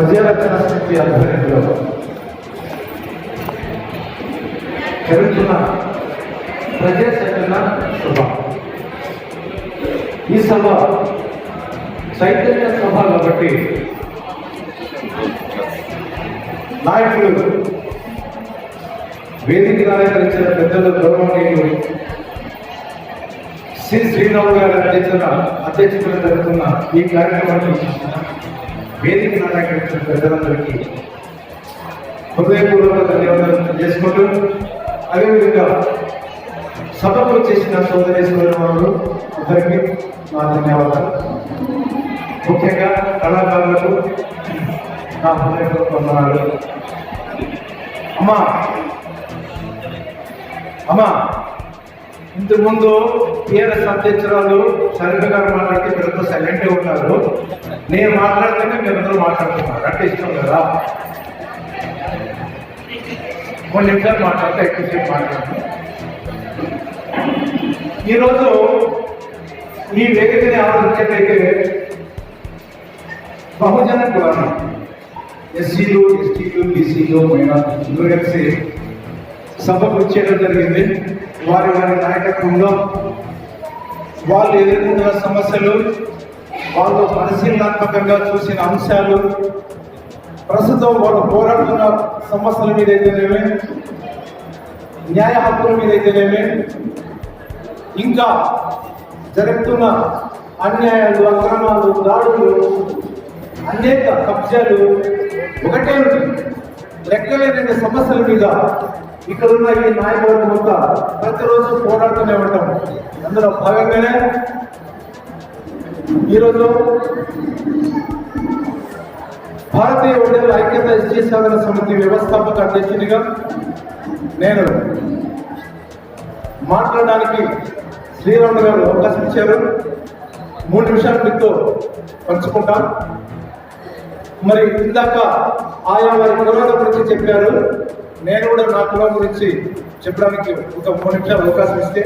ప్రజారక్షణ సమితి ఆధ్వర్యంలో జరుగుతున్న ప్రజా చైతన్య సభ. ఈ సభ చైతన్య సభ కాబట్టి నాయకులు వేదిక అలంకరించిన పెద్దలు గౌరవనీయులు శ్రీ శ్రీరాము గారి అధ్యక్షతన జరుగుతున్న ఈ కార్యక్రమాన్ని వేదిక అలంకరించిన పెద్దలందరికీ హృదయపూర్వక ధన్యవాదాలు చేసుకుంటూ, అదేవిధంగా సభకు చేసిన సోదరి సోదరులు ఇద్దరికి నా ధన్యవాదాలు. ముఖ్యంగా కళాకారులకు నా హృదయపూర్వక వందనాలు. అమ్మా ఇంతకుముందు టీఆర్ఎస్ అధ్యక్షురాలు సరిగ్గా గారు మాట్లాడితే మీరంతా సైలెంట్గా ఉన్నారు. నేను మాట్లాడితేనే మీరందరూ మాట్లాడుతున్నారు. అంటే ఇష్టం కదా, కొన్ని నిమిషాలు మాట్లాడితే ఎక్కువసేపు మాట్లాడుతున్నాను. ఈరోజు ఈ వేదికని ఆలోచించేటైతే బహుజన కులాలు, ఎస్సీలు, ఎస్టీలు, బీసీలు, మైనారిటీలు కలిసి సభకు వచ్చేయడం జరిగింది. వారి నాయకత్వంలో వాళ్ళు ఎదుర్కొంటున్న సమస్యలు, వాళ్ళు పరిశీలనాత్మకంగా చూసిన అంశాలు, ప్రస్తుతం వాళ్ళు పోరాడుతున్న సమస్యల మీద అయితేనేమి, న్యాయ హక్కుల మీద అయితేనేమి, ఇంకా జరుగుతున్న అన్యాయాలు, అక్రమాలు, దాడులు, అనేక కబ్జాలు, ఒకటే లెక్కలేని సమస్యల మీద ఇక్కడున్న ఈ నాయకుల మొత్తం ప్రతిరోజు పోరాడుతూనే ఉంటాం. అందులో భాగంగానే ఈరోజు భారతీయ ఒడియల ఐక్యత ఎస్టీ సాధన సమితి వ్యవస్థాపక అధ్యక్షునిగా నేను మాట్లాడడానికి శ్రీరాములు గారు అవకాశం ఇచ్చారు. 3 నిమిషాలు మీతో పంచుకుంటాం. మరి ఇందాక ఆయా వారి కులాల గురించి చెప్పారు. నేను కూడా నా కులం గురించి చెప్పడానికి ఒక 3 నిమిషాలు అవకాశం ఇస్తే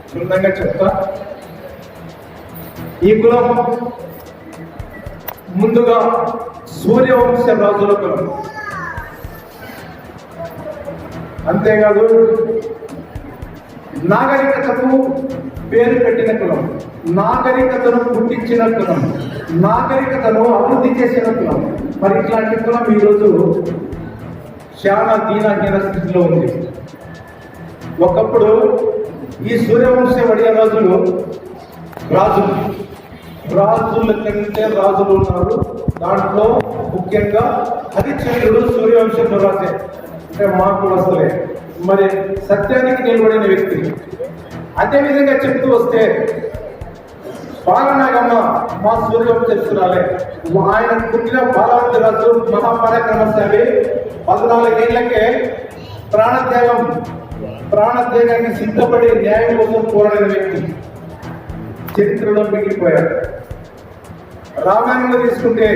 క్షుణ్ణంగా చెప్తా. ఈ కులం ముందుగా సూర్యవంశ రాజుల కులం. అంతేకాదు నాగరికతకు పేరు పెట్టిన కులం, నాగరికతను పుట్టించిన కులం, నాగరికతను అభివృద్ధి చేసిన కులం. మరి ఇట్లాంటి కులం ఈరోజు చాలా దీనహీన స్థితిలో ఉంది. ఒకప్పుడు ఈ సూర్యవంశ వడియ రాజుల కంటే రాజులు ఉన్నారు. దాంట్లో ముఖ్యంగా హరిశ్చంద్రుడు సూర్యవంశంలో రాజే, అంటే మాకు వస్తలే. మరి సత్యానికి నిలబడిన వ్యక్తి. అదేవిధంగా చెప్తూ వస్తే బాలనాగమ్మ మా సూర్యవంశరాలే. ఆయన పుట్టిన బాలవంతి రాజు మహాపరాక్రమశాలి. 14 ఏళ్లకే ప్రాణత్యాగానికి సిద్ధపడి న్యాయం కోసం పోరాడిన వ్యక్తి చరిత్రలో మిగిలిపోయాడు. రామాయణంలో తీసుకుంటే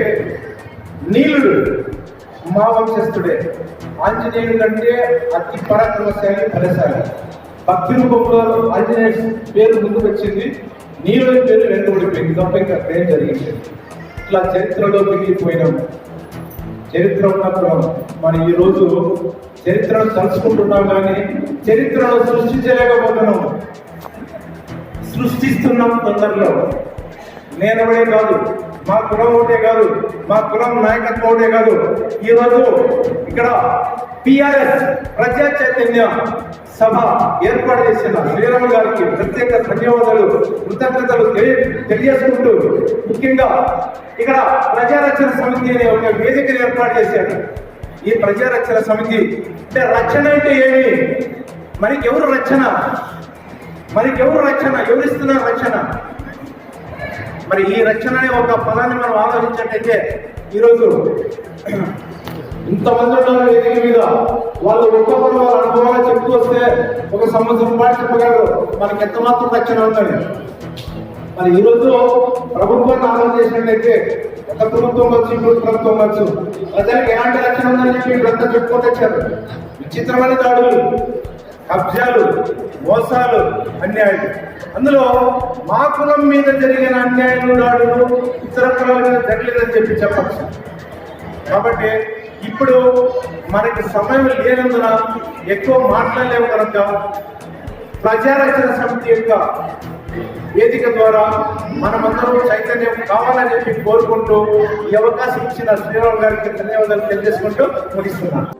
నీలుడు మా వంశస్థుడే. ఆంజనేయుడు కంటే అతి పరాక్రమశాలి, బలశాలి. భక్తి రూపంలో ఆంజనేయ పేరు ముందుకు వచ్చింది, నీలుడి పేరు వెనుకబడిపోయింది. తప్ప ఇంకా ఏం జరిగింది. ఇట్లా చరిత్రలో మిగిలిపోయినాం. చరిత్ర ఉన్నప్పుడు మనం ఈరోజు చరిత్రను తలుచుకుంటున్నాం, కానీ చరిత్రను సృష్టించలేకపోతున్నాం. సృష్టిస్తున్నాం తొందరలో. నేనవడే కాదు, మా కులం ఒకటే కాదు, మా కులం నాయకత్వం ఒకటే కాదు. ఈరోజు ఇక్కడ టిఆర్ఎస్ ప్రజా చైతన్య సభ ఏర్పాటు చేసిన శ్రీరాములు గారికి ప్రత్యేక ధన్యవాదాలు, కృతజ్ఞతలు తెలియజేసుకుంటూ, ముఖ్యంగా ఇక్కడ ప్రజారక్షణ సమితి అనే ఒక వేదికను ఏర్పాటు చేశాడు. ఈ ప్రజారక్షణ సమితి అంటే రక్షణ అంటే ఏమి? మనకెవరు రక్షణ? ఎవరిస్తున్నారు రక్షణ? మరి ఈ రక్షణ అనే ఒక పదాన్ని మనం ఆలోచించినట్టయితే ఈరోజు ఇంతమంది ఉన్నారు వేదిక మీద. వాళ్ళు ఒక్కొక్కరు వాళ్ళ అనుభవాలు చెప్తూ వస్తే 1 సంవత్సరం పాటు చెప్పగలరు మనకి ఎంత మాత్రం రక్షణ ఉందని. మరి ఈరోజు ప్రభుత్వాన్ని ఆలోచన చేసినట్టయితే ఒక ప్రభుత్వం వచ్చు, ఇప్పుడు ప్రభుత్వం వచ్చు, ప్రజలకు ఎలాంటి రక్షణ ఉందని చెప్పి ఇప్పుడంతా చెప్పుకుంటూ వచ్చారు. విచిత్రమైన దాడులు, కబ్జాలు, మోసాలు, అన్యాయాలు. అందులో మా కులం మీద జరిగిన అన్యాయాలు, దాడులు ఇతర కులాల మీద జరగలేదని చెప్పి చెప్పచ్చు. కాబట్టి ఇప్పుడు మనకి సమయం లేనందున ఎక్కువ మాట్లాడలేము కనుక ప్రజారక్షణ సమితి యొక్క వేదిక ద్వారా మనమందరం చైతన్యం కావాలని చెప్పి కోరుకుంటూ ఈ అవకాశం ఇచ్చిన శ్రీరామ్ గారికి ధన్యవాదాలు తెలియజేసుకుంటూ ముగిస్తున్నాను.